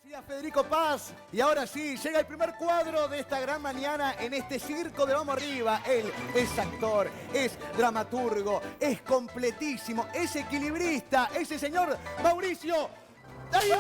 Decía Federico Paz, y ahora sí, llega el primer cuadro de esta gran mañana en este circo de Vamos Arriba. Él es actor, es dramaturgo, es completísimo, es equilibrista, ese señor Mauricio Darío.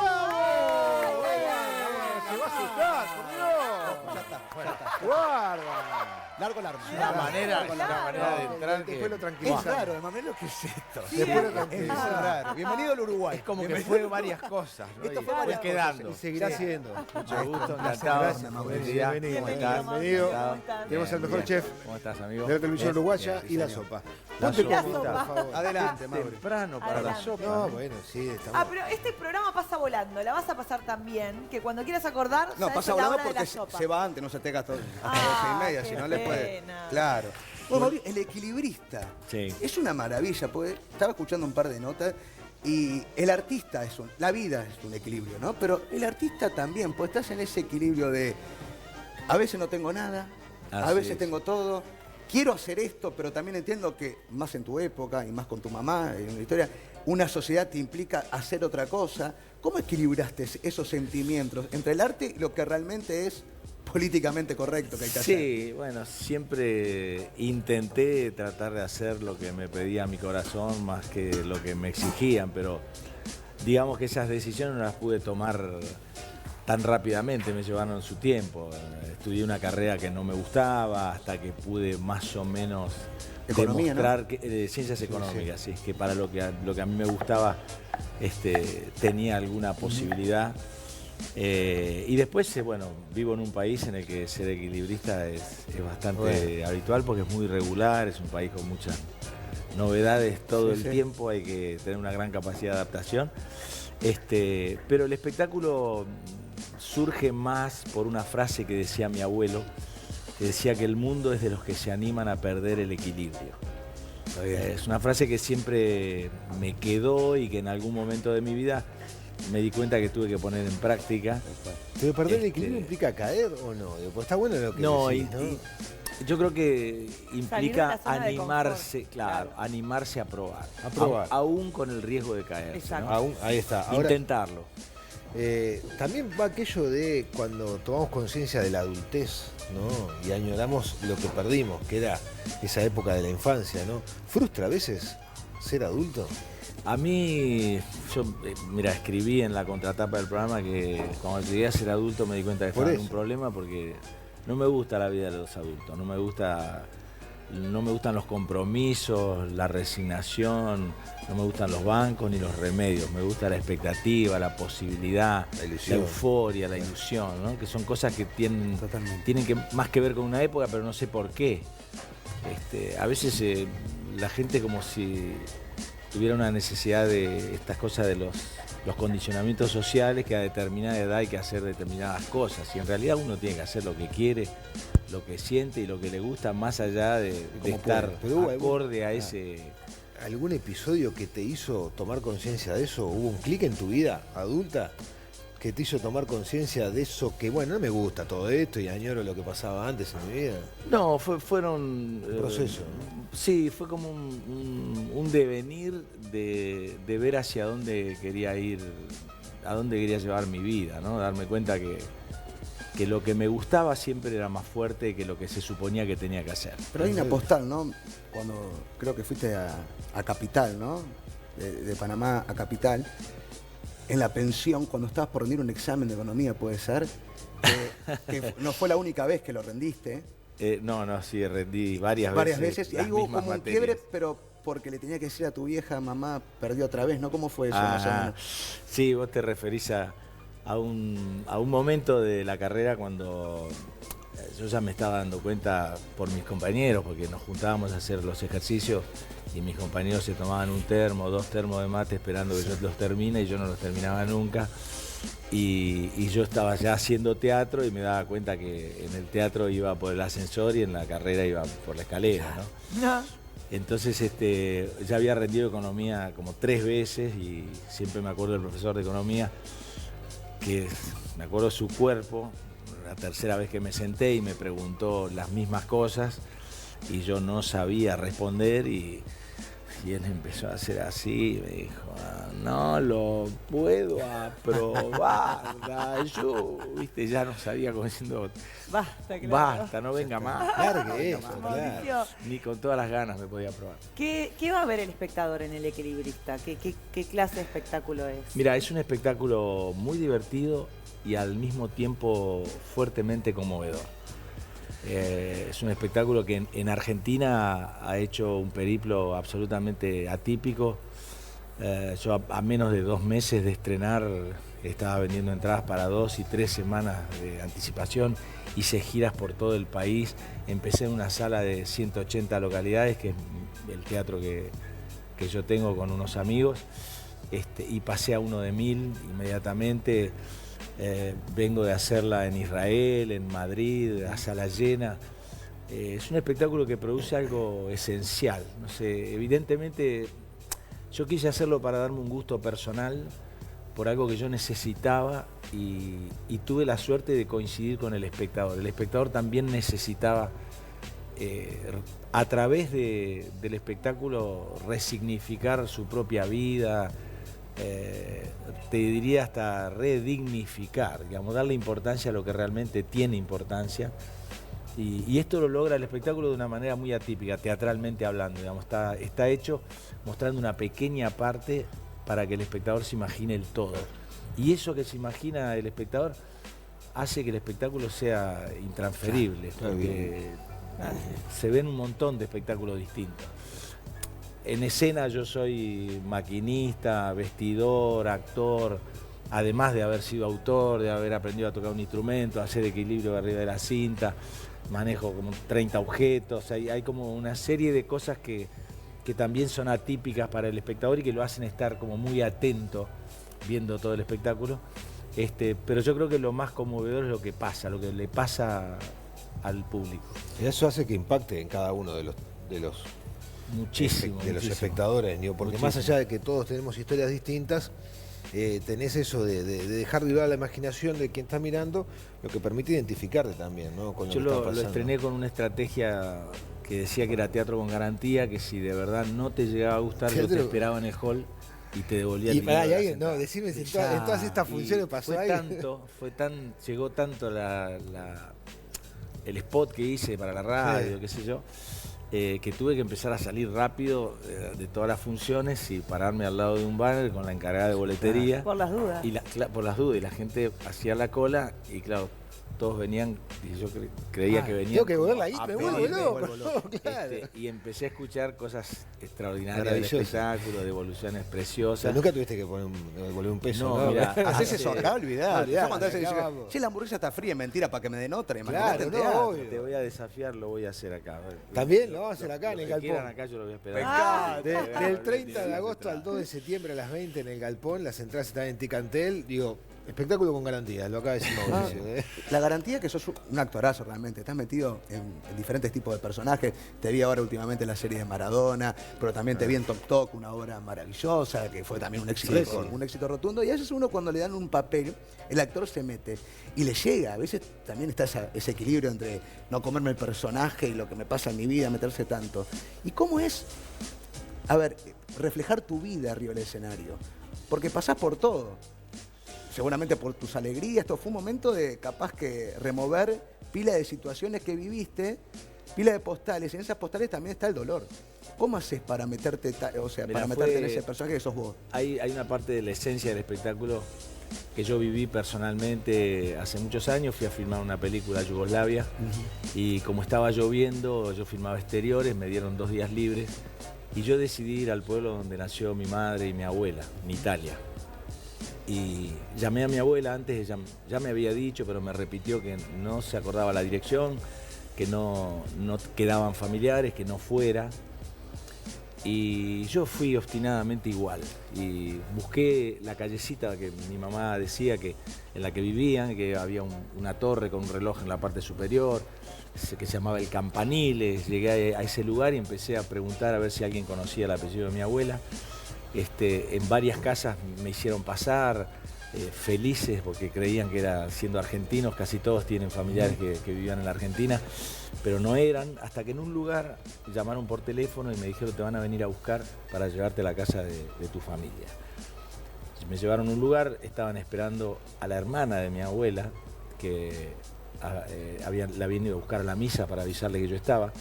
Se va a asustar, por Dios. Ya está. Guarda. Largo. Una manera de entrar que... Después lo Es tranquiliza. raro, Emanuel, ¿qué es esto? Después lo Es tranquiliza. raro. Bienvenido al Uruguay. Es como que Bienvenido. fue varias cosas, ¿no? Esto Y fue varias fue cosas. quedando. Y seguirá siendo. Mucho gusto, encantado. Gracias, Mauricio. Bienvenido. ¿Cómo estás? Bienvenido. Encantado. Tenemos al mejor Bien. chef ¿Cómo estás, amigo? de la televisión Bien. uruguaya Bien, y la señor. sopa. La Ponte sopa. copita, por favor. Adelante, Mauri. Temprano para la Adelante. sopa. No, bueno, sí, estamos. Ah, pero este programa pasa volando, la vas a pasar tan bien que cuando quieras acordar, No, sabes pasa la volando hora de porque la sopa. se va antes, no se te gasta hasta Ah, 12:30, qué si no le puede. pena. Claro. Bueno, Mauricio, el equilibrista. Sí. Es una maravilla, porque estaba escuchando un par de notas y el artista la vida es un equilibrio, ¿no? Pero el artista también, pues estás en ese equilibrio de a veces no tengo nada, a Así veces es. tengo todo. Quiero hacer esto, pero también entiendo que más en tu época y más con tu mamá, en la historia, una sociedad te implica hacer otra cosa. ¿Cómo equilibraste esos sentimientos entre el arte y lo que realmente es políticamente correcto que hay que hacer? Sí, bueno, siempre intenté tratar de hacer lo que me pedía mi corazón más que lo que me exigían, pero digamos que esas decisiones no las pude tomar tan rápidamente, me llevaron su tiempo. Estudié una carrera que no me gustaba hasta que pude más o menos Economía, demostrar que ciencias económicas, sí, que para lo que a mí me gustaba tenía alguna posibilidad. Y después, bueno, vivo en un país en el que ser equilibrista es bastante habitual porque es muy regular, es un país con muchas novedades todo el tiempo, hay que tener una gran capacidad de adaptación. Pero el espectáculo surge más por una frase que decía mi abuelo, que decía que el mundo es de los que se animan a perder el equilibrio. Es una frase que siempre me quedó y que en algún momento de mi vida me di cuenta que tuve que poner en práctica. ¿Pero perder el equilibrio implica caer o no? Pues está bueno lo que No, decís, yo creo que Salir de implica la zona de animarse, confort, claro, claro. animarse a probar. A probar. Aún con el riesgo de caerse, Exacto. ¿no? Aún, ahí está. Ahora, Intentarlo. también va aquello de cuando tomamos conciencia de la adultez, ¿no? Y añoramos lo que perdimos, que era esa época de la infancia, ¿no? ¿Frustra a veces ser adulto? A mí, yo, mira, escribí en la contratapa del programa que cuando llegué a ser adulto me di cuenta que Por estaba en un eso. problema porque no me gusta la vida de los adultos, no me gustan los compromisos, la resignación, no me gustan los bancos ni los remedios, me gusta la expectativa, la posibilidad, La ilusión. euforia, la ilusión, ¿no? Que son cosas que tienen más que ver con una época, pero no sé por qué. A veces la gente como si tuviera una necesidad de estas cosas de los condicionamientos sociales, que a determinada edad hay que hacer determinadas cosas, y en realidad uno tiene que hacer lo que quiere, lo que siente y lo que le gusta, más allá de estar puede. Pero hubo acorde a ese... ¿Algún episodio que te hizo tomar conciencia de eso? ¿Hubo un clic en tu vida adulta que te hizo tomar conciencia de eso que, bueno, no me gusta todo esto y añoro lo que pasaba antes en mi vida? No, fueron... Un proceso, Sí, fue como un devenir de ver hacia dónde quería ir, a dónde quería llevar mi vida, ¿no? Darme cuenta que lo que me gustaba siempre era más fuerte que lo que se suponía que tenía que hacer. Pero hay una postal, ¿no? Cuando creo que fuiste a Capital, ¿no? De Panamá a Capital, en la pensión, cuando estabas por rendir un examen de economía, puede ser, que no fue la única vez que lo rendiste. Sí, rendí varias veces. Y ahí las hubo mismas como un materias. quiebre, pero porque le tenía que decir a tu vieja, mamá, perdió otra vez, ¿no? ¿Cómo fue eso más o menos? Sí, vos te referís a un momento de la carrera cuando yo ya me estaba dando cuenta por mis compañeros, porque nos juntábamos a hacer los ejercicios y mis compañeros se tomaban un termo, 2 termos de mate esperando que yo los termine y yo no los terminaba nunca. Y yo estaba ya haciendo teatro y me daba cuenta que en el teatro iba por el ascensor y en la carrera iba por la escalera, ¿no? No. Entonces ya había rendido economía como 3 veces y siempre me acuerdo del profesor de economía, que me acuerdo su cuerpo, la tercera vez que me senté y me preguntó las mismas cosas y yo no sabía responder y él empezó a hacer así y me dijo, no lo puedo aprobar. Yo, viste, ya no sabía como diciendo, Basta, claro. basta, no venga más. Largue esto, Mauricio, claro. Ni con todas las ganas me podía probar. ¿qué va a ver el espectador en El Equilibrista? ¿Qué clase de espectáculo es? Mira, es un espectáculo muy divertido y al mismo tiempo fuertemente conmovedor. Es un espectáculo que en Argentina ha hecho un periplo absolutamente atípico. Yo a menos de 2 meses de estrenar estaba vendiendo entradas para 2 y 3 semanas de anticipación. Hice giras por todo el país. Empecé en una sala de 180 localidades, que es el teatro que yo tengo con unos amigos, y pasé a uno de 1000 inmediatamente. Vengo de hacerla en Israel, en Madrid, a sala llena. Es un espectáculo que produce algo esencial. No sé, evidentemente yo quise hacerlo para darme un gusto personal por algo que yo necesitaba y tuve la suerte de coincidir con el espectador. El espectador también necesitaba, a través del espectáculo, resignificar su propia vida, te diría hasta redignificar, digamos, darle importancia a lo que realmente tiene importancia. Y esto lo logra el espectáculo de una manera muy atípica, teatralmente hablando, digamos, está hecho mostrando una pequeña parte para que el espectador se imagine el todo. Y eso que se imagina el espectador hace que el espectáculo sea intransferible, porque se ven un montón de espectáculos distintos. En escena yo soy maquinista, vestidor, actor, además de haber sido autor, de haber aprendido a tocar un instrumento, a hacer equilibrio arriba de la cinta, manejo como 30 objetos, hay como una serie de cosas que también son atípicas para el espectador y que lo hacen estar como muy atento viendo todo el espectáculo. Pero yo creo que lo más conmovedor es lo que pasa, lo que le pasa al público. Y eso hace que impacte en cada uno de los Muchísimo. de los muchísimo. espectadores, digo, porque Muchísimo. más allá de que todos tenemos historias distintas, tenés eso de dejar vibrar la imaginación de quien está mirando, lo que permite identificarte también, ¿no? Con Yo lo que está lo pasando. estrené con una estrategia que decía que era teatro con garantía, que si de verdad no te llegaba a gustar, yo te Teatro- esperaba en el hall y te devolvía el Y pará, dinero y de la alguien, no, entrada. decime si en Ya, todas estas Y funciones pasó fue algo. llegó tanto el spot que hice para la radio, Sí. qué sé yo, que tuve que empezar a salir rápido de todas las funciones y pararme al lado de un banner con la encargada de boletería. Por las dudas. Y por las dudas, y la gente hacía la cola y claro, todos venían, y yo creía que venían. tengo que volverla ahí, a me vuelvo pedirme, loco, claro. y empecé a escuchar cosas extraordinarias del Maravillosas. espectáculo, devoluciones O sea, preciosas. nunca tuviste que devolver un peso, No, ¿no? mirá, Haces eso acá, olvidate. Olvidate, Yo cuando a veces acá digo, vamos. che, la hamburguesa está fría, mentira, para que me den otra. Claro, Imagínate en no, teatro. obvio. Te voy a desafiar, lo voy a hacer acá. También lo vamos a hacer acá, en el que galpón. quieran acá, yo lo voy a esperar. Ah, Del 30 de agosto al 2 de septiembre a las 20 en el Galpón, las entradas están en Ticantel, digo, espectáculo con garantía, lo acaba de decir Mauricio. La garantía que sos un actorazo realmente, estás metido en diferentes tipos de personajes. Te vi ahora últimamente en la serie de Maradona, pero también te vi en Tok Tok, una obra maravillosa, que fue también un éxito, Récord. un éxito rotundo. Y a veces uno cuando le dan un papel, el actor se mete y le llega. A veces también está ese equilibrio entre no comerme el personaje y lo que me pasa en mi vida, meterse tanto. ¿Y cómo es, a ver, reflejar tu vida arriba del escenario? Porque pasás por todo. Seguramente por tus alegrías, esto fue un momento de capaz que remover pila de situaciones que viviste, pila de postales, y en esas postales también está el dolor. ¿Cómo haces para meterte, Mirá, para meterte en fue- ese personaje que sos vos? Hay una parte de la esencia del espectáculo que yo viví personalmente hace muchos años. Fui a filmar una película Yugoslavia y como estaba lloviendo, yo filmaba exteriores, me dieron 2 días libres y yo decidí ir al pueblo donde nació mi madre y mi abuela, en Italia. Y llamé a mi abuela antes, ya me había dicho, pero me repitió que no se acordaba la dirección, que no quedaban familiares, que no fuera. Y yo fui obstinadamente igual y busqué la callecita que mi mamá decía en la que vivían, que había una torre con un reloj en la parte superior, que se llamaba El Campaniles. Llegué a ese lugar y empecé a preguntar a ver si alguien conocía el apellido de mi abuela. En varias casas me hicieron pasar, felices porque creían que era, siendo argentinos, casi todos tienen familiares que vivían en la Argentina, pero no eran, hasta que en un lugar llamaron por teléfono y me dijeron te van a venir a buscar para llevarte a la casa de tu familia. me llevaron a un lugar, estaban esperando a la hermana de mi abuela, que la habían ido a buscar a la misa para avisarle que yo estaba.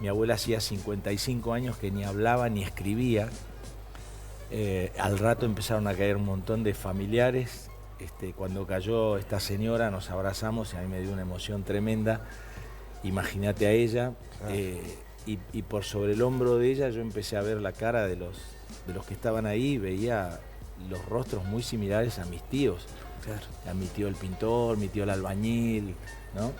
Mi abuela hacía 55 años que ni hablaba ni escribía. Al rato empezaron a caer un montón de familiares. Cuando cayó esta señora nos abrazamos y a mí me dio una emoción tremenda. Imagínate a ella. Y por sobre el hombro de ella yo empecé a ver la cara de los que estaban ahí, veía los rostros muy similares a mis tíos. Claro. A mi tío el pintor, mi tío el albañil, ¿no?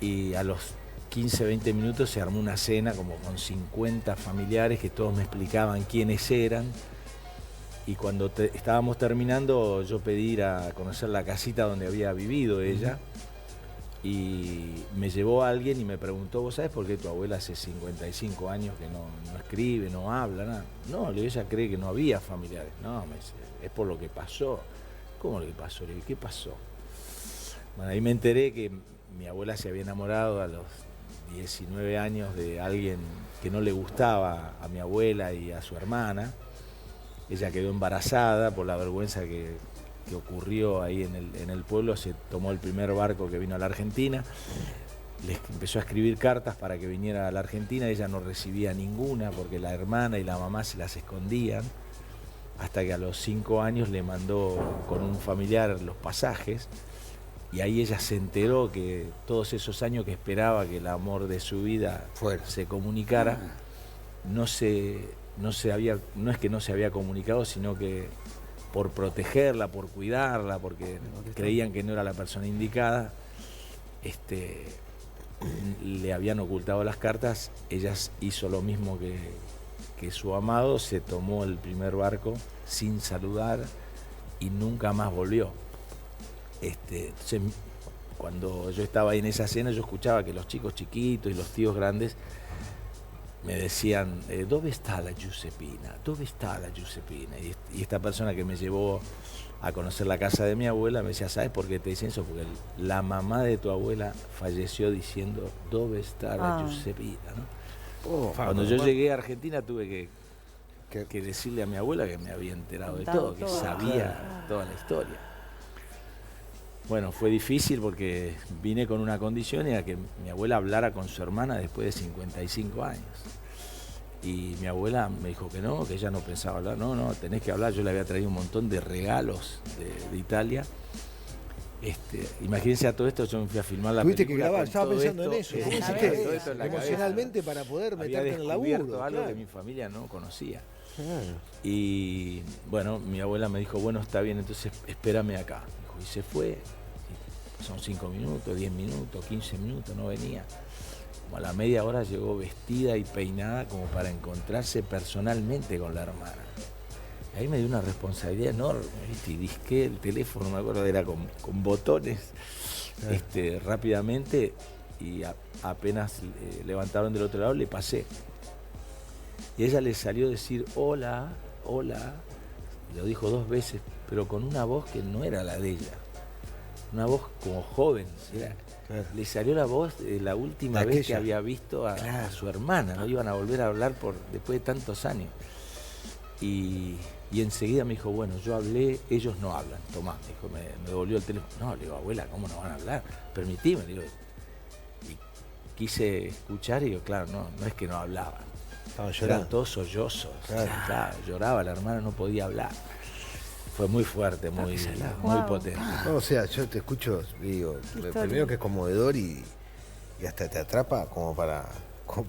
Y a los 15, 20 minutos se armó una cena como con 50 familiares que todos me explicaban quiénes eran. Y cuando estábamos terminando, yo pedí ir a conocer la casita donde había vivido ella. Y me llevó a alguien y me preguntó, ¿vos sabés por qué tu abuela hace 55 años que no escribe, no habla, nada? No, ella cree que no había familiares. No, me dice, es por lo que pasó. ¿Cómo lo que pasó? Le dije, ¿qué pasó? Bueno, ahí me enteré que mi abuela se había enamorado a los 19 años de alguien que no le gustaba a mi abuela y a su hermana. Ella quedó embarazada por la vergüenza que ocurrió ahí en el pueblo. Se tomó el primer barco que vino a la Argentina, les empezó a escribir cartas para que viniera a la Argentina. Ella no recibía ninguna porque la hermana y la mamá se las escondían, hasta que a los 5 años le mandó con un familiar los pasajes, y ahí ella se enteró que todos esos años que esperaba que el amor de su vida se comunicara, no es que no se había comunicado, sino que por protegerla, por cuidarla, porque creían que no era la persona indicada, le habían ocultado las cartas. Ella hizo lo mismo que su amado, se tomó el primer barco sin saludar y nunca más volvió. Entonces, cuando yo estaba ahí en esa cena, yo escuchaba que los chicos chiquitos y los tíos grandes me decían, ¿dónde está la Giuseppina? ¿Dónde está la Giuseppina? Y esta persona que me llevó a conocer la casa de mi abuela me decía, ¿sabes por qué te dicen eso? Porque la mamá de tu abuela falleció diciendo, ¿dónde está la Giuseppina? ¿No? Cuando yo llegué a Argentina tuve que decirle a mi abuela que me había enterado de todo, que sabía toda la historia. Bueno, fue difícil porque vine con una condición, era que mi abuela hablara con su hermana después de 55 años. Y mi abuela me dijo que no, que ella no pensaba hablar. No, tenés que hablar. Yo le había traído un montón de regalos de Italia. Imagínense a todo esto, yo me fui a filmar la película. Tuviste que grabar, estaba pensando en eso. ¿Cómo hiciste emocionalmente para poder meterte en el laburo? Algo que mi familia no conocía. Y bueno, mi abuela me dijo, bueno, está bien, entonces espérame acá. Y se fue. Son 5 minutos, 10 minutos, 15 minutos, no venía. Como a la media hora llegó vestida y peinada como para encontrarse personalmente con la hermana. Y ahí me dio una responsabilidad enorme, ¿viste? Y disqué el teléfono, me acuerdo, era con botones, rápidamente, y apenas levantaron del otro lado, le pasé. Y ella le salió a decir, hola, hola. Lo dijo 2 veces, pero con una voz que no era la de ella. Una voz como joven. Le salió la voz de la última vez que había visto a su hermana. No iban a volver a hablar después de tantos años. Y enseguida me dijo, bueno, yo hablé, ellos no hablan. Tomá, me dijo, me devolvió el teléfono. No, le digo, abuela, ¿cómo no van a hablar? Permitime, le digo. Y quise escuchar y digo, claro, no es que no hablaban. Estaban llorando. Eran todos sollozos. Claro, lloraba, la hermana no podía hablar. Fue muy fuerte, muy potente. No, o sea, yo te escucho, digo, primero que es conmovedor y hasta te atrapa como para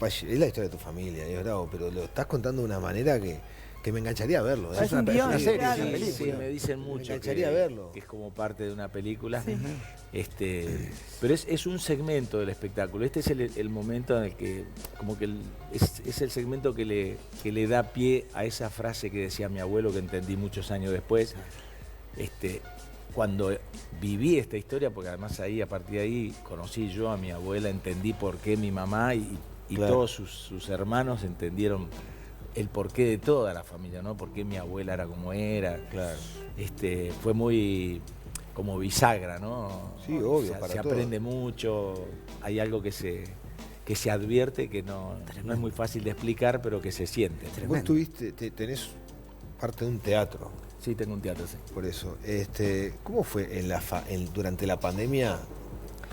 es la historia de tu familia, es bravo, pero lo estás contando de una manera que me engancharía a verlo. Es una serie, claro. una película. Sí, me dicen mucho me engancharía a verlo. Que es como parte de una película. Sí. Pero es un segmento del espectáculo. Este es el momento en el que, como que es el segmento que le da pie a esa frase que decía mi abuelo, que entendí muchos años después. Cuando viví esta historia, porque además ahí, a partir de ahí, conocí yo a mi abuela, entendí por qué mi mamá y claro, todos sus hermanos entendieron el porqué de toda la familia, ¿no? Por qué mi abuela era como era. Claro. Fue muy como bisagra, ¿no? Sí, obvio, o sea, para se todo. aprende mucho, hay algo que se advierte, que no es muy fácil de explicar, pero que se siente. Vos tenés parte de un teatro. Sí, tengo un teatro, sí. Por eso. ¿Cómo fue durante la pandemia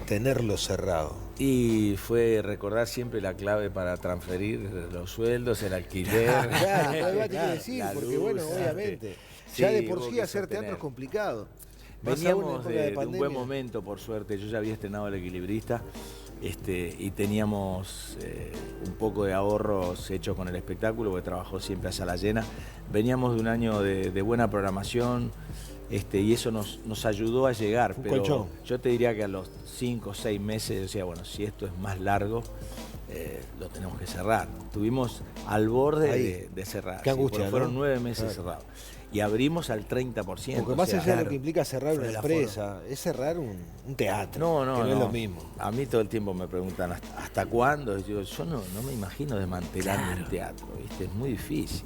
tenerlo cerrado? Y fue recordar siempre la clave para transferir los sueldos, el alquiler. Claro, te quiero decir, la porque luz, bueno, obviamente. Sí, Ya de por hubo sí que hacer sostener. teatro es complicado. Más aún en Veníamos época de un pandemia. buen momento, por suerte. Yo ya había estrenado El Equilibrista y teníamos un poco de ahorros hechos con el espectáculo, porque trabajó siempre a sala llena. Veníamos de un año de buena programación y eso nos ayudó a llegar. Un Pero colchón. yo te diría que a los 5 o 6 meses decía, bueno, si esto es más largo, lo tenemos que cerrar. Estuvimos al borde de cerrar. Qué angustia, porque fueron ¿no? 9 meses Claro. cerrados. Y abrimos al 30%. Porque más o sea, allá de lo que implica cerrar una Sobre el empresa, es cerrar un teatro. no, que no es lo mismo. A mí todo el tiempo me preguntan, ¿hasta cuándo? Yo no me imagino desmantelando un teatro, ¿viste? Es muy difícil.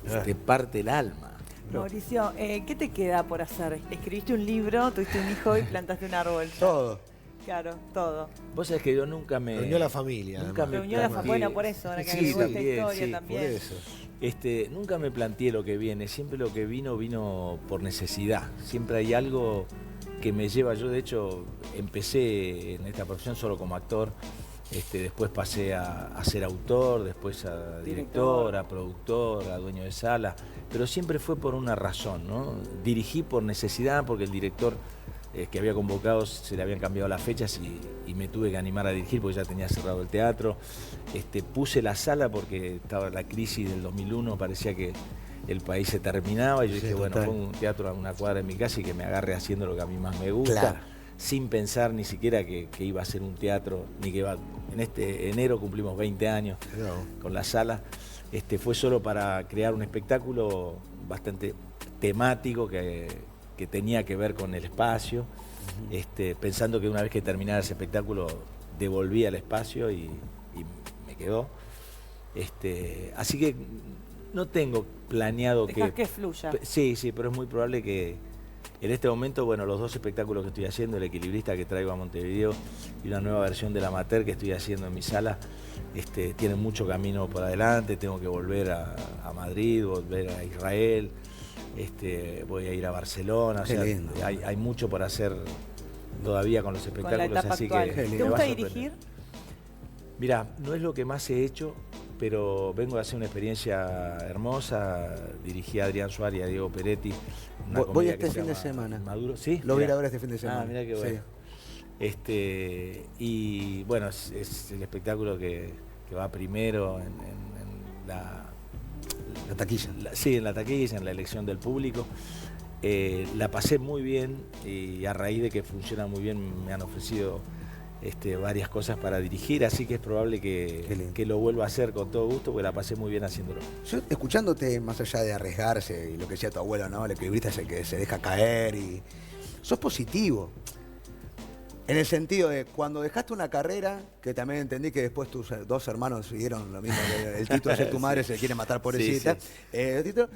Claro. Te parte el alma. Mauricio, ¿qué te queda por hacer? Escribiste un libro, tuviste un hijo y plantaste un árbol. Todo. Claro, todo. Vos sabés que yo nunca me... Reunió a la familia. Nunca además. me Reunió la planteé- Bueno, por eso, ahora que Sí, agregó esta también, historia sí, también. Por eso. Nunca me planteé lo que viene, siempre lo que vino por necesidad. Siempre hay algo que me lleva. Yo de hecho empecé en esta profesión solo como actor, después pasé a ser autor, después a director, a productor, a dueño de sala, pero siempre fue por una razón, ¿no? Dirigí por necesidad, porque el director que había convocado se le habían cambiado las fechas y me tuve que animar a dirigir porque ya tenía cerrado el teatro. Puse la sala porque estaba la crisis del 2001, parecía que el país se terminaba y yo dije, bueno, total. pongo un teatro a una cuadra de mi casa y que me agarre haciendo lo que a mí más me gusta, Claro. sin pensar ni siquiera que iba a ser un teatro, ni que iba... En este enero cumplimos 20 años No. con la sala. Fue solo para crear un espectáculo bastante temático que tenía que ver con el espacio, pensando que una vez que terminara ese espectáculo devolvía el espacio y me quedó. Así que no tengo planeado Dejás que fluya. Sí, pero es muy probable que en este momento, bueno, los 2 espectáculos que estoy haciendo, El Equilibrista que traigo a Montevideo y una nueva versión del Amateur que estoy haciendo en mi sala, tienen mucho camino por adelante. Tengo que volver a Madrid, volver a Israel, voy a ir a Barcelona. Qué lindo. Hay mucho por hacer todavía con los Con la espectáculos, etapa así actual. que Qué ¿Te lindo. me va gusta a sorprender. dirigir? Mirá, no es lo que más he hecho, pero vengo a hacer una experiencia hermosa. Dirigí a Adrián Suárez y a Diego Peretti. una Voy comedia este que se fin de llama semana. Maduro, ¿sí? Lo voy a ir Mirá. a ver este fin de semana. Ah, mirá qué bueno. Sí. Y bueno, es el espectáculo que va primero en la... La taquilla. Sí, en la taquilla, en la elección del público. La pasé muy bien y a raíz de que funciona muy bien me han ofrecido varias cosas para dirigir, así que es probable Qué lindo. que lo vuelva a hacer con todo gusto, porque la pasé muy bien haciéndolo. Yo, escuchándote, más allá de arriesgarse y lo que decía tu abuelo, ¿no? El equilibrista es el que se deja caer y... Sos positivo. En el sentido de cuando dejaste una carrera, que también entendí que después tus 2 hermanos siguieron lo mismo, que el título de ser tu madre se quiere matar pobrecita. Sí, El título,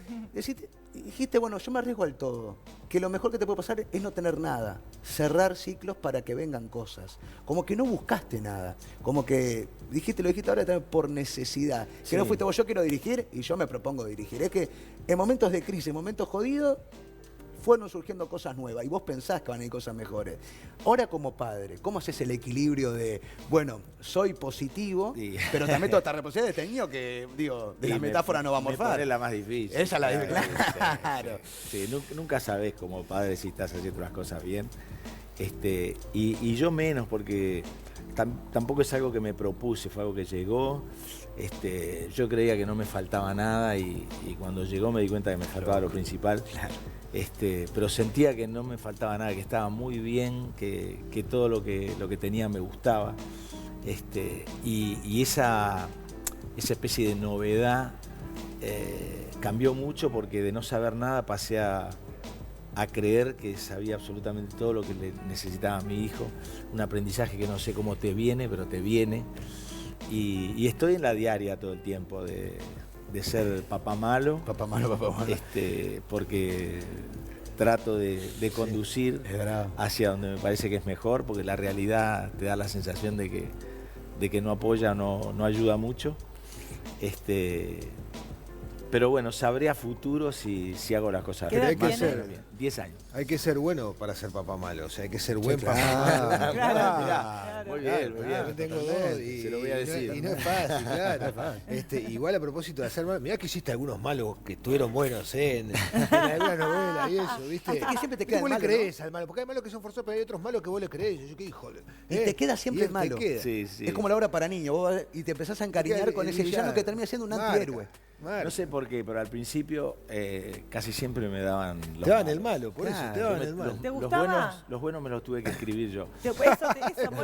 dijiste, bueno, yo me arriesgo al todo. Que lo mejor que te puede pasar es no tener nada. Cerrar ciclos para que vengan cosas. Como que no buscaste nada. Como que lo dijiste ahora también por necesidad. Que no fuiste vos, yo quiero dirigir y yo me propongo dirigir. Es que en momentos de crisis, en momentos jodidos, fueron surgiendo cosas nuevas y vos pensás que van a ir cosas mejores. Ahora como padre, ¿cómo haces el equilibrio de, bueno, soy positivo, Sí. pero también toda esta responsabilidad de este niño que, digo, de la metáfora no va a morfar? Es la más difícil. Esa es la claro. Sí, nunca sabés como padre si estás haciendo las cosas bien. Y yo menos, porque tampoco es algo que me propuse, fue algo que llegó. Yo creía que no me faltaba nada y cuando llegó me di cuenta que me faltaba lo principal. Pero sentía que no me faltaba nada, que estaba muy bien, que todo lo que tenía me gustaba. Y esa especie de novedad cambió mucho, porque de no saber nada pasé a creer que sabía absolutamente todo lo que le necesitaba a mi hijo. Un aprendizaje que no sé cómo te viene, pero te viene. Y estoy en la diaria todo el tiempo de ser papá malo. Papá malo. Porque trato de conducir es bravo. hacia donde me parece que es mejor, porque la realidad te da la sensación de que no apoya, no ayuda mucho. Pero bueno, sabré a futuro si hago las cosas ¿Qué edad bien. Más o tiene? menos bien. 10 años. Hay que ser bueno para ser papá malo, o sea, hay que ser buen papá claro, malo. claro, Mirá, muy bien, muy bien. Yo tengo dos Se lo voy a decir. y no es fácil, claro. Igual a propósito de hacer mal, mirá que hiciste algunos malos que estuvieron buenos en alguna novela y eso, ¿viste? Viste que siempre te ¿Viste queda vos el le malo, crees al malo? Porque hay malos que son forzados, pero hay otros malos que vos le crees. Yo qué híjole. Y te queda siempre Y el malo. te queda. Sí, sí. Es como la obra para niños, vos vas y te empezás a encariñar con ese villano que termina siendo un antihéroe. Marca. No sé por qué, pero al principio casi siempre me daban los Te daban malos. el malo, por eso Claro. te daban el malo. ¿Te gustaba? Los buenos me los tuve que escribir yo. Eso, por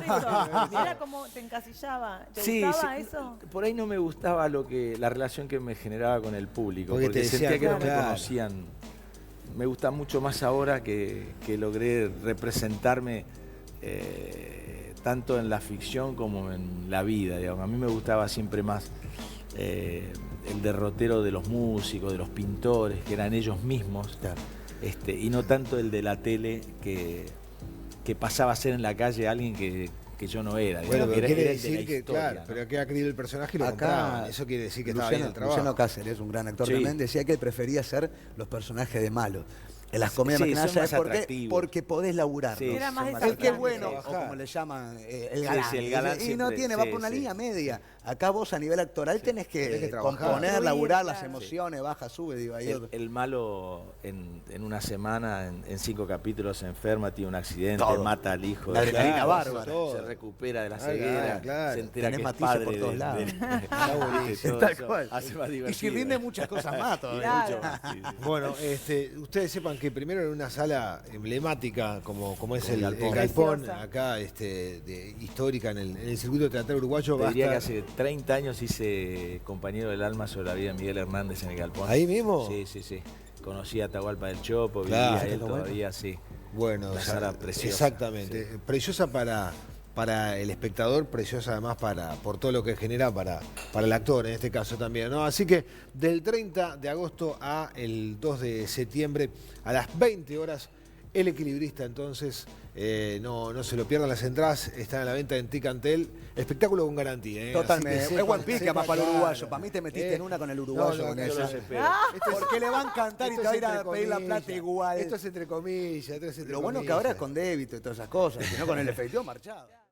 eso. Era como te encasillaba. ¿Te Sí, gustaba sí, eso? por ahí no me gustaba la relación que me generaba con el público, Porque porque te sentía decían, que no me claro. conocían. Me gusta mucho más ahora que logré representarme tanto en la ficción como en la vida, digamos. A mí me gustaba siempre más el derrotero de los músicos, de los pintores, que eran ellos mismos, Claro. y no tanto el de la tele que pasaba a ser en la calle alguien que yo no era. Bueno, digamos, pero era quiere el de la decir que, historia, claro, ¿no? pero que ha creído el personaje y lo compraban. Eso quiere decir que estaba bien el trabajo. Luciano Cáceres, un gran actor Sí. también, decía que él prefería ser los personajes de malos. En las comedias Sí, más que nada, son ¿sabes más por qué? atractivos. Porque podés laburar. Sí, Era más son esa El que es franja. bueno, o Trabajar. como le llaman, el Sí, galán. sí, el galán y no siempre, tiene, va sí, por una sí. línea media. Acá vos a nivel actoral tenés Tenés que que trabajar. componer, Construir, laburar las claro. emociones, baja, sube, digo, ahí otro. El malo en una semana, en 5 capítulos, se enferma, tiene un accidente, Todo. mata al hijo. La adrenalina Claro, bárbara. todo. Se recupera de la Claro, ceguera, claro. se entera Tenés que es matices padre por todos de- lados. Está buenísimo. todo Tal eso cual. hace más Y si divertido. rinde muchas cosas más Y todavía. mucho Claro. más, sí, sí. Bueno, ustedes sepan que primero en una sala emblemática como es el Galpón. Galpón, Preciosa. acá histórica en el circuito teatral uruguayo, Te va a diría que estar hace 30 años hice Compañero del Alma sobre la vida de Miguel Hernández en el Galpón. ahí mismo. Sí, sí, sí. Conocí a Atahualpa del Chopo, Claro. vivía él Atahualpa. todavía, sí. Bueno, La sala preciosa. Exactamente. Preciosa para el espectador, preciosa además por todo lo que genera para el actor en este caso también, ¿no? Así que del 30 de agosto a el 2 de septiembre a las 20 horas, El Equilibrista, entonces, no se lo pierdan, las entradas están a la venta en Ticantel, espectáculo con garantía. Así Totalmente. que Es buen pique más para el claro. uruguayo. Para mí te metiste en una con el uruguayo. No, con no, esa. Yo los espero. Porque le va a encantar y Esto te va a es ir a entre pedir la comillas. plata igual. Esto es entre comillas. Lo bueno que ahora es con débito y todas esas cosas, sino con el efectivo marchado.